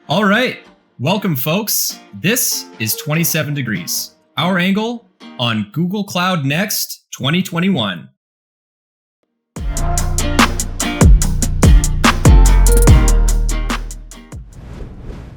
All right. Welcome, folks. This is 27 Degrees, our angle on Google Cloud Next 2021.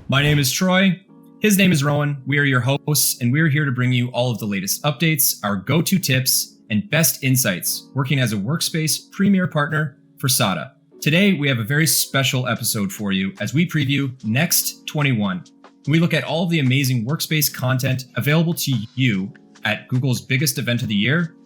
My name is Troy. His name is Rowan. We are your hosts, and we're here to bring you all of the latest updates, our go-to tips, and best insights working as a Workspace premier partner for SADA. Today, we have a very special episode for you as we preview Next 21. We look at all of the amazing Workspace content available to you at Google's biggest event of the year,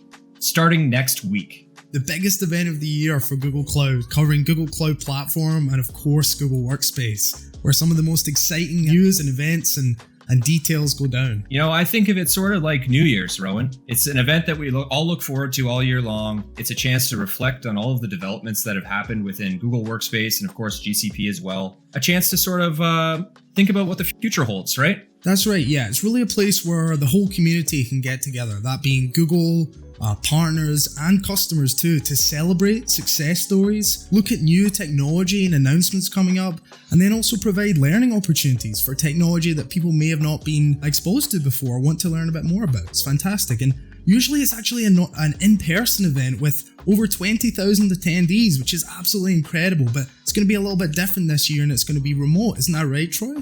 starting next week. The biggest event of the year for Google Cloud, covering Google Cloud Platform and of course Google Workspace, where some of the most exciting news and events and details go down. You know, I think of it sort of like New Year's, Rowan. It's an event that we all look forward to all year long. It's a chance to reflect on all of the developments that have happened within Google Workspace and of course GCP as well. A chance to sort of think about what the future holds, right? That's right, yeah. It's really a place where the whole community can get together, that being Google, partners and customers too, to celebrate success stories, look at new technology and announcements coming up, and then also provide learning opportunities for technology that people may have not been exposed to before or want to learn a bit more about. It's fantastic. And usually it's actually an in-person event with over 20,000 attendees, which is absolutely incredible, but it's going to be a little bit different this year and it's going to be remote. Isn't that right, Troy?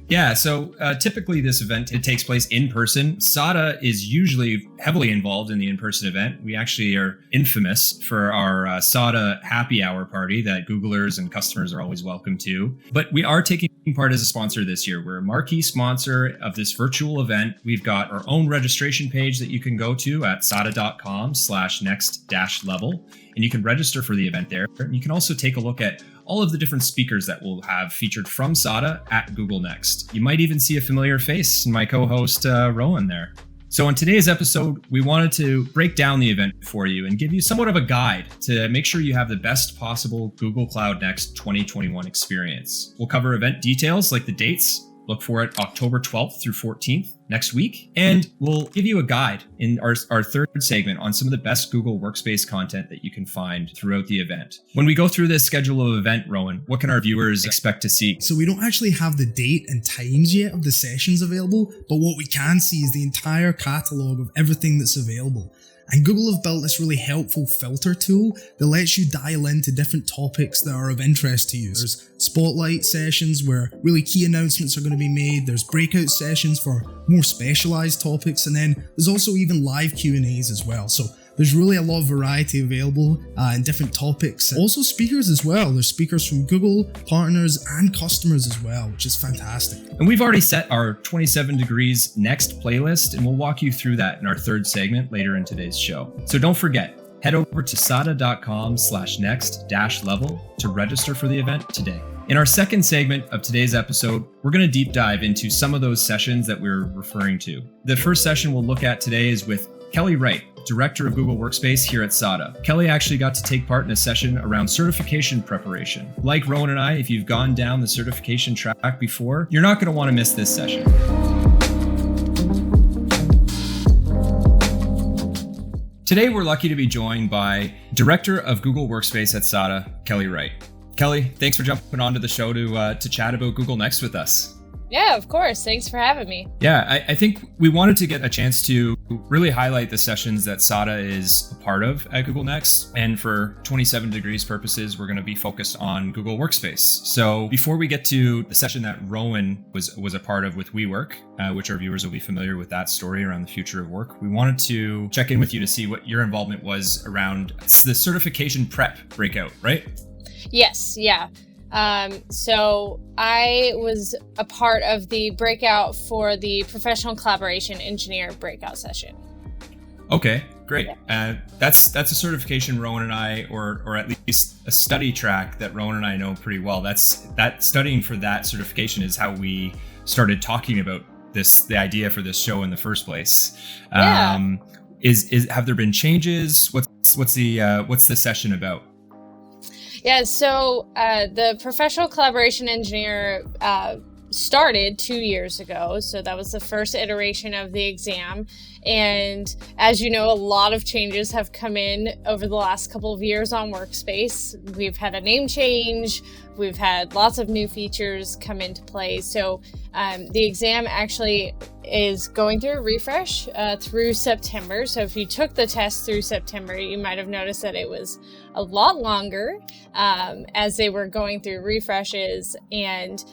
Yeah, so typically this event, it takes place in person. SADA is usually heavily involved in the in-person event. We actually are infamous for our SADA happy hour party that Googlers and customers are always welcome to. But we are taking part as a sponsor this year. We're a marquee sponsor of this virtual event. We've got our own registration page that you can go to at sada.com/next-level. And you can register for the event there. And you can also take a look at all of the different speakers that we'll have featured from SADA at Google Next. You might even see a familiar face in my co-host Rowan there. So in today's episode, we wanted to break down the event for you and give you somewhat of a guide to make sure you have the best possible Google Cloud Next 2021 experience. We'll cover event details like the dates. Look for it October 12th through 14th next week. And we'll give you a guide in our third segment on some of the best Google Workspace content that you can find throughout the event. When we go through this schedule of event, Rowan, what can our viewers expect to see? So we don't actually have the date and times yet of the sessions available, but what we can see is the entire catalog of everything that's available. And Google have built this really helpful filter tool that lets you dial into different topics that are of interest to you. There's spotlight sessions where really key announcements are going to be made. There's breakout sessions for more specialized topics. And then there's also even live Q&As as well. So there's really a lot of variety available in different topics. Also speakers as well. There's speakers from Google, partners, and customers as well, which is fantastic. And we've already set our 27 Degrees Next playlist, and we'll walk you through that in our third segment later in today's show. So don't forget, head over to sada.com/next-level to register for the event today. In our second segment of today's episode, we're going to deep dive into some of those sessions that we're referring to. The first session we'll look at today is with Kelly Wright, Director of Google Workspace here at SADA. Kelly actually got to take part in a session around certification preparation. Like Rowan and I, if you've gone down the certification track before, you're not going to want to miss this session. Today, we're lucky to be joined by Director of Google Workspace at SADA, Kelly Wright. Kelly, thanks for jumping onto the show to chat about Google Next with us. Yeah, of course. Thanks for having me. Yeah, I think we wanted to get a chance to really highlight the sessions that SADA is a part of at Google Next. And for 27 Degrees purposes, we're going to be focused on Google Workspace. So before we get to the session that Rowan was a part of with WeWork, which our viewers will be familiar with that story around the future of work, we wanted to check in with you to see what your involvement was around the certification prep breakout, right? Yes, yeah. So I was a part of the breakout for the professional collaboration engineer breakout session. Okay, great. That's a certification Rowan and I, or at least a study track that Rowan and I know pretty well. That studying for that certification is how we started talking about the idea for this show in the first place. Yeah. Have there been changes? What's the session about? Yeah, so the professional collaboration engineer started 2 years ago. So that was the first iteration of the exam. And as you know, a lot of changes have come in over the last couple of years on Workspace. We've had a name change. We've had lots of new features come into play. So the exam actually is going through a refresh through September. So if you took the test through September, you might have noticed that it was a lot longer as they were going through refreshes, and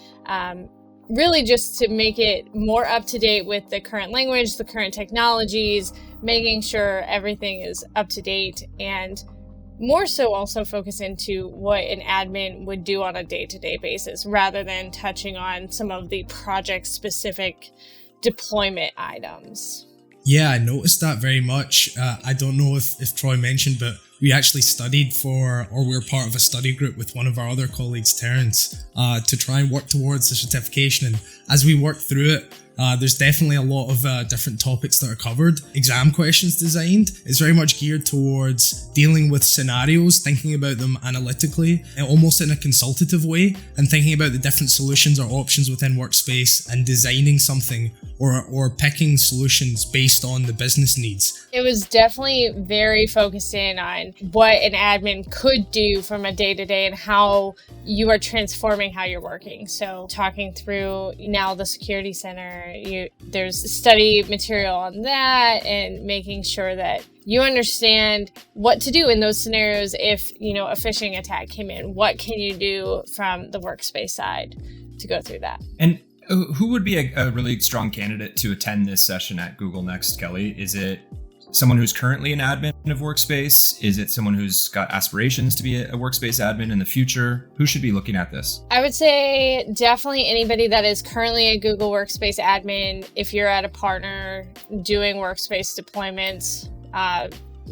really just to make it more up to date with the current language, the current technologies, making sure everything is up to date, and more so also focus into what an admin would do on a day-to-day basis rather than touching on some of the project-specific deployment items. Yeah, I noticed that very much. I don't know if Troy mentioned, but we actually studied we're part of a study group with one of our other colleagues, Terrence, to try and work towards the certification. And as we work through it, there's definitely a lot of different topics that are covered. Exam questions designed is very much geared towards dealing with scenarios, thinking about them analytically, and almost in a consultative way, and thinking about the different solutions or options within Workspace and designing something or picking solutions based on the business needs. It was definitely very focused in on what an admin could do from a day-to-day and how you are transforming how you're working. So talking through now the security center, there's study material on that, and making sure that you understand what to do in those scenarios. If a phishing attack came in, what can you do from the Workspace side to go through that? And who would be a really strong candidate to attend this session at Google Next, Kelly? Is it someone who's currently an admin of Workspace? Is it someone who's got aspirations to be a Workspace admin in the future? Who should be looking at this? I would say definitely anybody that is currently a Google Workspace admin. If you're at a partner doing Workspace deployments,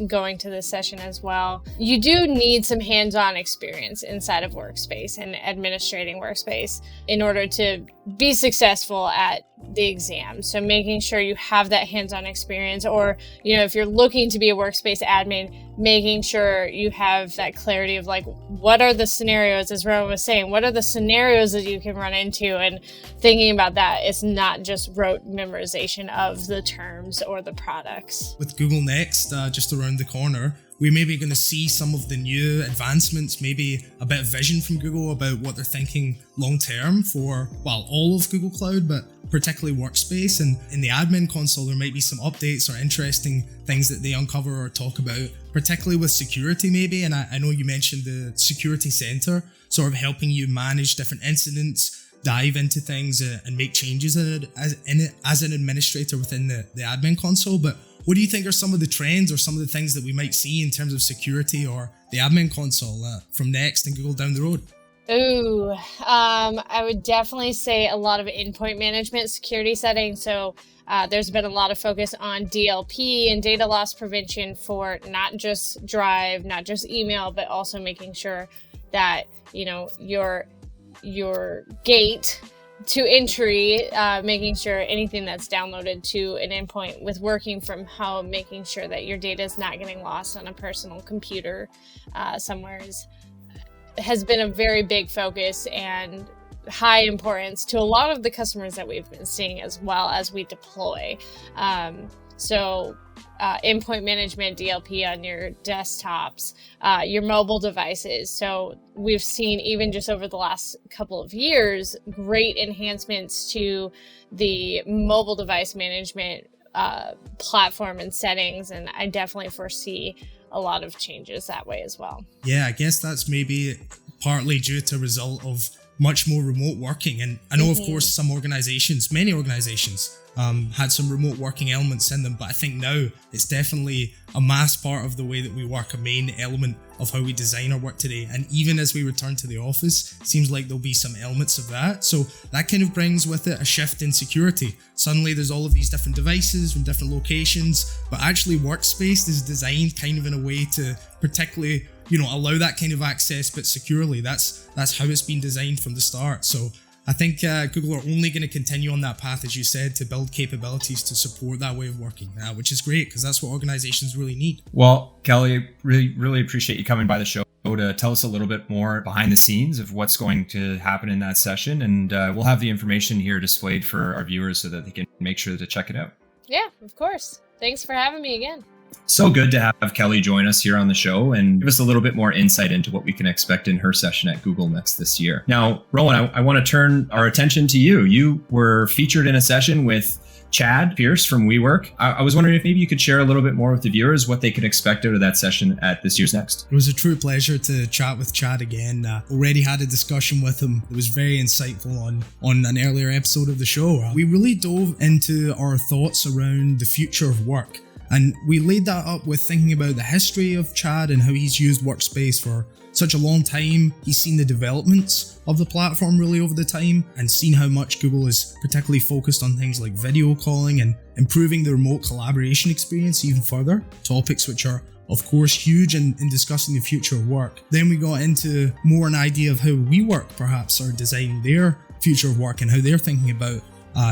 going to this session as well. You do need some hands-on experience inside of Workspace and administrating Workspace in order to be successful at the exam. So making sure you have that hands-on experience, or, if you're looking to be a Workspace admin, making sure you have that clarity of what are the scenarios, as Rowan was saying, what are the scenarios that you can run into, and thinking about that. It's not just rote memorization of the terms or the products. With Google Next, just around the corner, we're maybe going to see some of the new advancements, maybe a bit of vision from Google about what they're thinking long term for, all of Google Cloud, but particularly Workspace. And in the admin console, there might be some updates or interesting things that they uncover or talk about, particularly with security maybe. And I know you mentioned the security center, sort of helping you manage different incidents, dive into things and make changes in it as an administrator within the admin console. But what do you think are some of the trends or some of the things that we might see in terms of security or the admin console from Next and Google down the road? I would definitely say a lot of endpoint management security settings. So there's been a lot of focus on DLP and data loss prevention for not just Drive, not just email, but also making sure that, your gate to entry, making sure anything that's downloaded to an endpoint with working from home, making sure that your data is not getting lost on a personal computer somewhere has been a very big focus and high importance to a lot of the customers that we've been seeing as well as we deploy. Endpoint management, DLP on your desktops, your mobile devices. So we've seen, even just over the last couple of years, great enhancements to the mobile device management platform and settings. And I definitely foresee a lot of changes that way as well. Yeah, I guess that's maybe partly due to a result of much more remote working. And I know, of course, many organizations had some remote working elements in them, but I think now it's definitely a mass part of the way that we work, a main element of how we design our work today. And even as we return to the office, it seems like there'll be some elements of that. So that kind of brings with it a shift in security. Suddenly there's all of these different devices from different locations, but actually Workspace is designed kind of in a way to particularly, allow that kind of access, but securely. That's how it's been designed from the start. So I think Google are only going to continue on that path, as you said, to build capabilities to support that way of working, which is great because that's what organizations really need. Well, Kelly, really appreciate you coming by the show to to tell us a little bit more behind the scenes of what's going to happen in that session. And we'll have the information here displayed for our viewers so that they can make sure to check it out. Yeah, of course. Thanks for having me again. So good to have Kelly join us here on the show and give us a little bit more insight into what we can expect in her session at Google Next this year. Now, Rowan, I want to turn our attention to you. You were featured in a session with Chad Pierce from WeWork. I was wondering if maybe you could share a little bit more with the viewers what they can expect out of that session at this year's Next. It was a true pleasure to chat with Chad again. Already had a discussion with him. It was very insightful on an earlier episode of the show. We really dove into our thoughts around the future of work. And we laid that up with thinking about the history of Chad and how he's used Workspace for such a long time. He's seen the developments of the platform really over the time and seen how much Google is particularly focused on things like video calling and improving the remote collaboration experience even further, topics which are of course huge in discussing the future of work. Then we got into more an idea of how WeWork perhaps are designing their future of work and how they're thinking about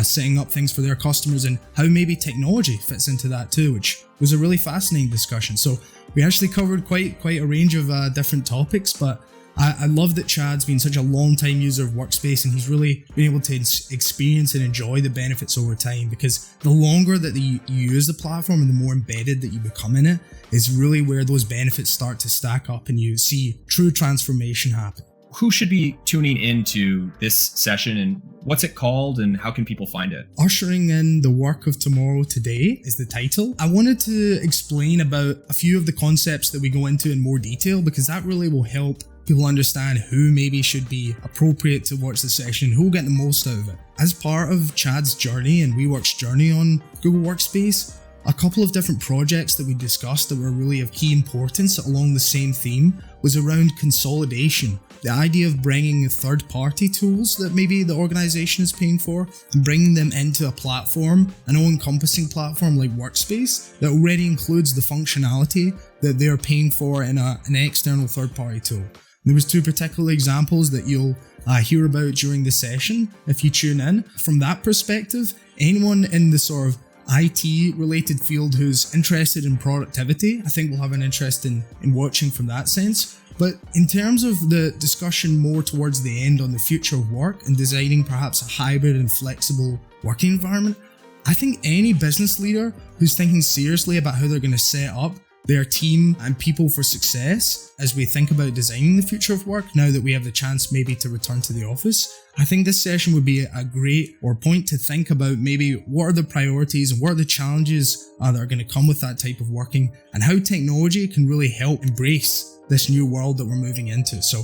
setting up things for their customers and how maybe technology fits into that too, which was a really fascinating discussion. So we actually covered quite a range of different topics, but I love that Chad's been such a long time user of Workspace and he's really been able to experience and enjoy the benefits over time, because the longer that you use the platform and the more embedded that you become in it is really where those benefits start to stack up and you see true transformation happen. Who should be tuning into this session and what's it called and how can people find it? Ushering in the Work of Tomorrow Today is the title. I wanted to explain about a few of the concepts that we go into in more detail because that really will help people understand who maybe should be appropriate to watch the session, who will get the most out of it. As part of Chad's journey and WeWork's journey on Google Workspace, a couple of different projects that we discussed that were really of key importance along the same theme was around consolidation. The idea of bringing third-party tools that maybe the organization is paying for and bringing them into a platform, an all-encompassing platform like Workspace that already includes the functionality that they're paying for in an external third-party tool. There was two particular examples that you'll hear about during the session if you tune in. From that perspective, anyone in the sort of IT related field who's interested in productivity, I think will have an interest in watching from that sense. But in terms of the discussion more towards the end on the future of work and designing perhaps a hybrid and flexible working environment, I think any business leader who's thinking seriously about how they're going to set up their team and people for success as we think about designing the future of work now that we have the chance maybe to return to the office, I think this session would be a great point to think about maybe what are the priorities and what are the challenges that are going to come with that type of working and how technology can really help embrace this new world that we're moving into. So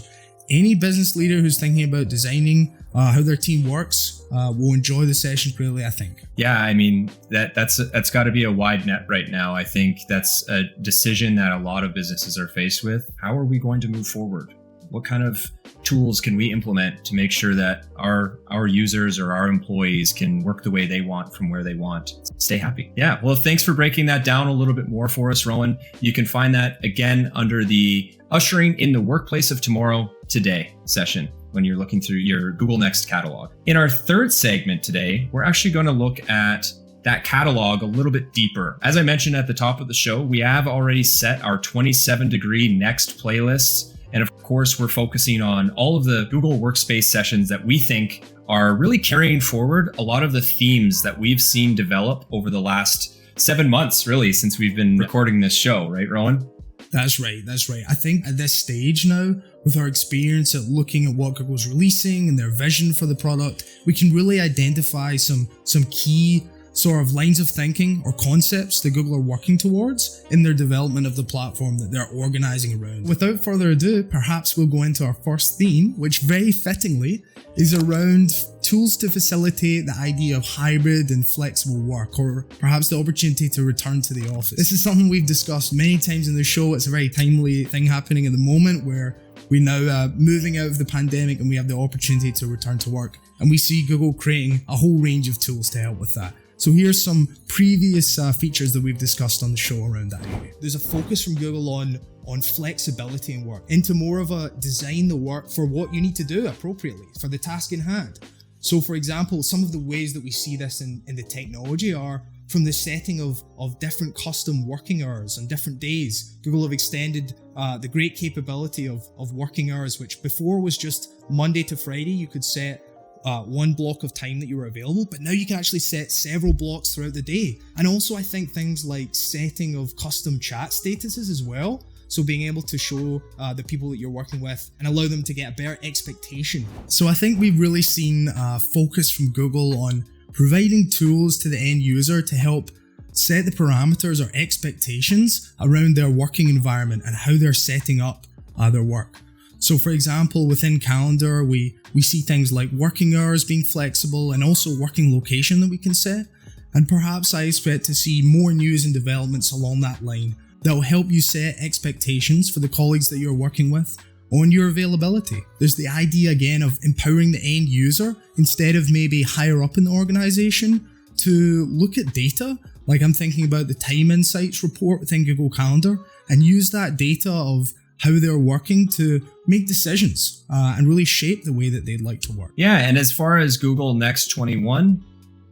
any business leader who's thinking about designing how their team works will enjoy the session greatly, I think. Yeah, I mean, that's got to be a wide net right now. I think that's a decision that a lot of businesses are faced with. How are we going to move forward? What kind of tools can we implement to make sure that our users or our employees can work the way they want from where they want? Stay happy. Yeah, well, thanks for breaking that down a little bit more for us, Rowan. You can find that again under the Ushering in the Workplace of Tomorrow Today session when you're looking through your Google Next catalog. In our third segment today, we're actually going to look at that catalog a little bit deeper. As I mentioned at the top of the show, we have already set our 27-degree Next playlists. And of course, we're focusing on all of the Google Workspace sessions that we think are really carrying forward a lot of the themes that we've seen develop over the last 7 months, really, since we've been recording this show, right, Rowan? That's right. I think at this stage now, with our experience at looking at what Google's releasing and their vision for the product, we can really identify some key sort of lines of thinking or concepts that Google are working towards in their development of the platform that they're organizing around. Without further ado, perhaps we'll go into our first theme, which very fittingly is around tools to facilitate the idea of hybrid and flexible work, or perhaps the opportunity to return to the office. This is something we've discussed many times in the show. It's a very timely thing happening at the moment where we're now moving out of the pandemic and we have the opportunity to return to work. And we see Google creating a whole range of tools to help with that. So here's some previous features that we've discussed on the show around that area. There's a focus from Google on flexibility in work, into more of a design the work for what you need to do appropriately for the task in hand. So for example, some of the ways that we see this in the technology are, from the setting of different custom working hours on different days. Google have extended the great capability of working hours, which before was just Monday to Friday. You could set one block of time that you were available, but now you can actually set several blocks throughout the day. And also I think things like setting of custom chat statuses as well. So being able to show the people that you're working with and allow them to get a better expectation. So I think we've really seen focus from Google on providing tools to the end user to help set the parameters or expectations around their working environment and how they're setting up their work. So for example, within Calendar, we see things like working hours being flexible and also working location that we can set. And perhaps I expect to see more news and developments along that line that will help you set expectations for the colleagues that you're working with on your availability. There's the idea again of empowering the end user instead of maybe higher up in the organization to look at data. Like I'm thinking about the time insights report within Google Calendar and use that data of how they're working to make decisions and really shape the way that they'd like to work. Yeah, and as far as Google Next 21,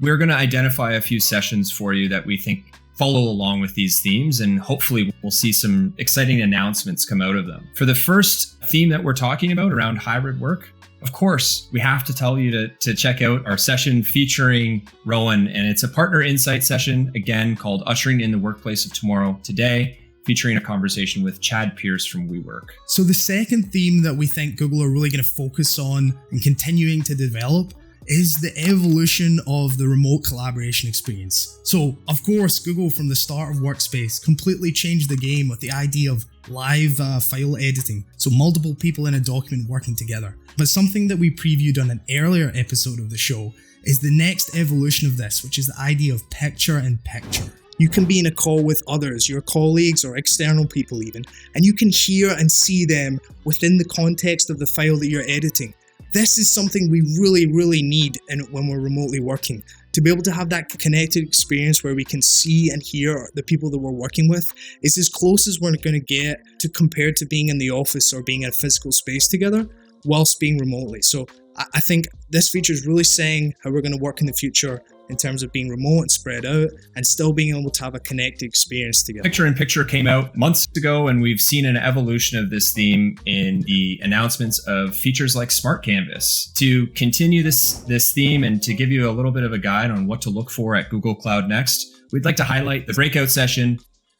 we're going to identify a few sessions for you that we think follow along with these themes, and hopefully we'll see some exciting announcements come out of them. For the first theme that we're talking about around hybrid work, of course, we have to tell you to check out our session featuring Rowan, and it's a partner insight session, again, called Ushering in the Workplace of Tomorrow today, featuring a conversation with Chad Pierce from WeWork. So the second theme that we think Google are really going to focus on and continuing to develop is the evolution of the remote collaboration experience. So, of course, Google from the start of Workspace completely changed the game with the idea of live file editing, so multiple people in a document working together. But something that we previewed on an earlier episode of the show is the next evolution of this, which is the idea of picture-in-picture. You can be in a call with others, your colleagues or external people even, and you can hear and see them within the context of the file that you're editing. This is something we really need when we're remotely working. To be able to have that connected experience where we can see and hear the people that we're working with is as close as we're going to get to compared to being in the office or being in a physical space together whilst being remotely. So I think this feature is really saying how we're going to work in the future in terms of being remote and spread out and still being able to have a connected experience together. Picture-in-picture came out months ago, and we've seen an evolution of this theme in the announcements of features like Smart Canvas. To continue this theme and to give you a little bit of a guide on what to look for at Google Cloud Next, we'd like to highlight the breakout session,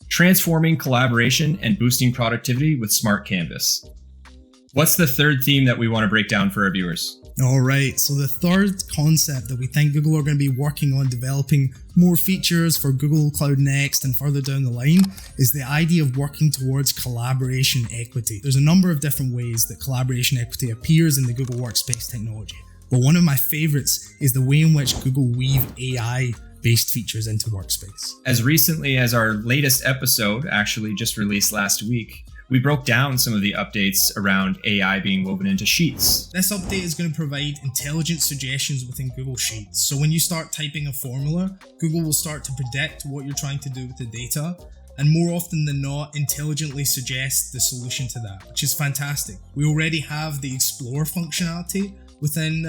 Transforming Collaboration and Boosting Productivity with Smart Canvas. What's the third theme that we want to break down for our viewers? All right, so the third concept that we think Google are going to be working on developing more features for Google Cloud Next and further down the line is the idea of working towards collaboration equity. There's a number of different ways that collaboration equity appears in the Google Workspace technology, but one of my favorites is the way in which Google weave AI-based features into Workspace. As recently as our latest episode, actually just released last week, we broke down some of the updates around AI being woven into Sheets. This update is going to provide intelligent suggestions within Google Sheets. So when you start typing a formula, Google will start to predict what you're trying to do with the data, and more often than not, intelligently suggest the solution to that, which is fantastic. We already have the Explore functionality within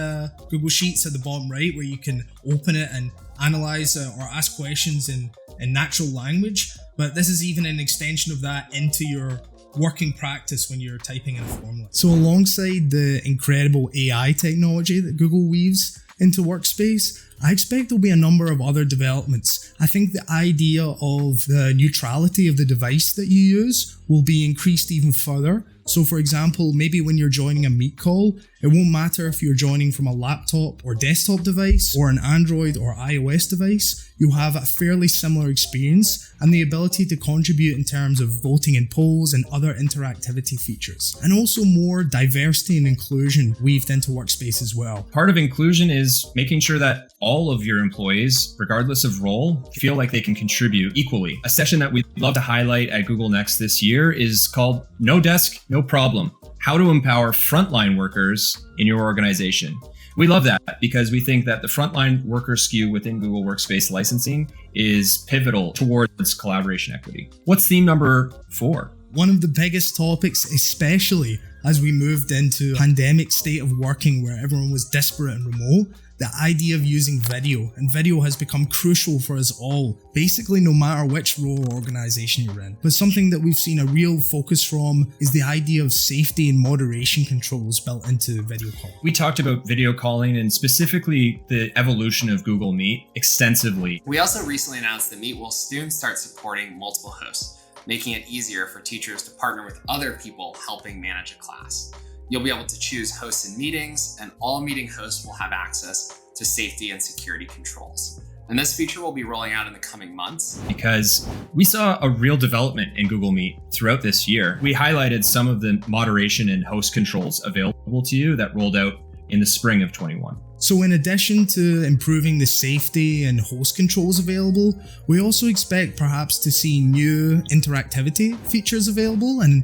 Google Sheets at the bottom right, where you can open it and analyze or ask questions in natural language, but this is even an extension of that into your working practice when you're typing in a formula. So alongside the incredible AI technology that Google weaves into Workspace, I expect there'll be a number of other developments. I think the idea of the neutrality of the device that you use will be increased even further. So for example, maybe when you're joining a Meet call, it won't matter if you're joining from a laptop or desktop device or an Android or iOS device, you'll have a fairly similar experience and the ability to contribute in terms of voting in polls and other interactivity features. And also more diversity and inclusion weaved into Workspace as well. Part of inclusion is making sure that all of your employees, regardless of role, feel like they can contribute equally. A session that we'd love to highlight at Google Next this year is called No Desk, No Problem: How to Empower Frontline Workers in Your Organization. We love that because we think that the frontline worker SKU within Google Workspace licensing is pivotal towards collaboration equity. What's theme number 4? One of the biggest topics, especially as we moved into pandemic state of working where everyone was disparate and remote, the idea of using video, and video has become crucial for us all, basically no matter which role or organization you're in. But something that we've seen a real focus from is the idea of safety and moderation controls built into video calling. We talked about video calling and specifically the evolution of Google Meet extensively. We also recently announced that Meet will soon start supporting multiple hosts, making it easier for teachers to partner with other people helping manage a class. You'll be able to choose hosts in meetings, and all meeting hosts will have access to safety and security controls. And this feature will be rolling out in the coming months. Because we saw a real development in Google Meet throughout this year. We highlighted some of the moderation and host controls available to you that rolled out in the spring of 21. So in addition to improving the safety and host controls available, we also expect perhaps to see new interactivity features available and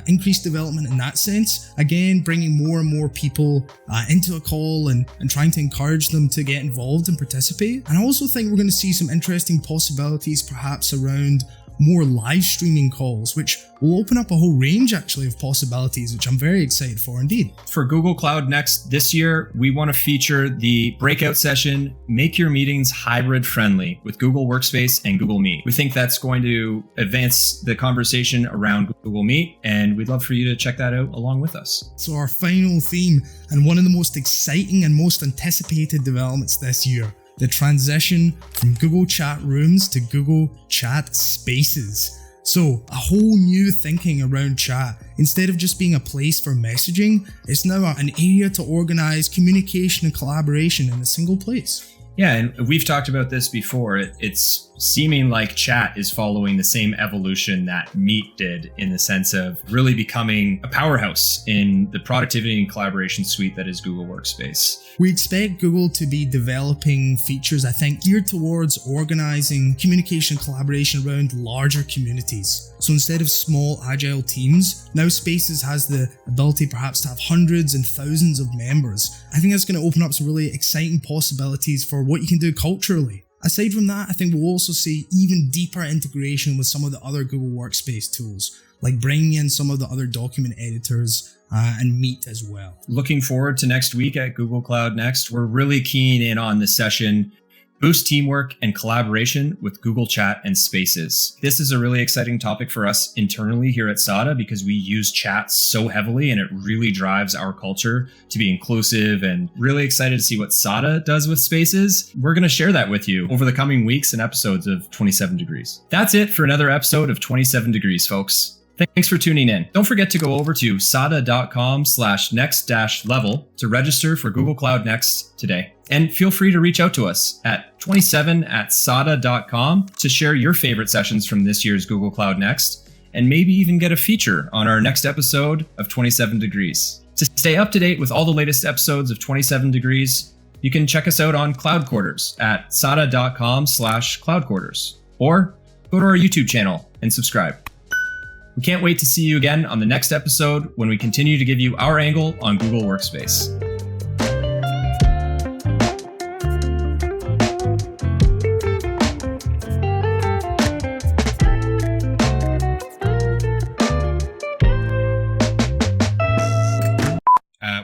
increased development in that sense. Again, bringing more and more people into a call and trying to encourage them to get involved and participate. And I also think we're going to see some interesting possibilities perhaps around more live streaming calls, which will open up a whole range actually of possibilities, which I'm very excited for indeed. For Google Cloud Next this year, we want to feature the breakout session, Make Your Meetings Hybrid Friendly with Google Workspace and Google Meet. We think that's going to advance the conversation around Google Meet, and we'd love for you to check that out along with us. So our final theme, and one of the most exciting and most anticipated developments this year, the transition from Google Chat Rooms to Google Chat Spaces. So, a whole new thinking around chat. Instead of just being a place for messaging, it's now an area to organize communication and collaboration in a single place. Yeah, and we've talked about this before. It's seeming like chat is following the same evolution that Meet did, in the sense of really becoming a powerhouse in the productivity and collaboration suite that is Google Workspace. We expect Google to be developing features, I think, geared towards organizing communication and collaboration around larger communities. So instead of small agile teams, now Spaces has the ability perhaps to have hundreds and thousands of members. I think that's going to open up some really exciting possibilities for what you can do culturally. Aside from that, I think we'll also see even deeper integration with some of the other Google Workspace tools, like bringing in some of the other document editors and Meet as well. Looking forward to next week at Google Cloud Next. We're really keen in on the session, Boost Teamwork and Collaboration with Google Chat and Spaces. This is a really exciting topic for us internally here at SADA because we use chat so heavily and it really drives our culture to be inclusive, and really excited to see what SADA does with Spaces. We're going to share that with you over the coming weeks and episodes of 27 Degrees. That's it for another episode of 27 Degrees, folks. Thanks for tuning in. Don't forget to go over to sada.com/next-level to register for Google Cloud Next today. And feel free to reach out to us at 27@sada.com to share your favorite sessions from this year's Google Cloud Next, and maybe even get a feature on our next episode of 27 Degrees. To stay up to date with all the latest episodes of 27 Degrees, you can check us out on Cloud Quarters at sada.com/cloudquarters, or go to our YouTube channel and subscribe. We can't wait to see you again on the next episode when we continue to give you our angle on Google Workspace.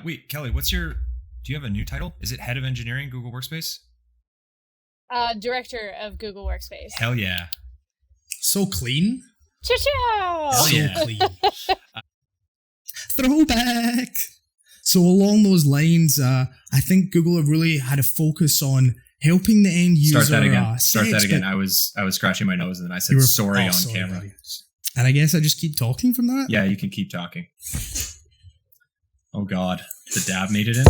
Wait, Kelly, do you have a new title? Is it Head of Engineering, Google Workspace? Director of Google Workspace. Hell yeah. So clean. Cha-chow! Hell yeah. So clean. Throwback. So along those lines, I think Google have really had a focus on helping the end user. Start that again. I was scratching my nose and then I said sorry on camera. Right. And I guess I just keep talking from that? Yeah, you can keep talking. Oh God, the dab made it in?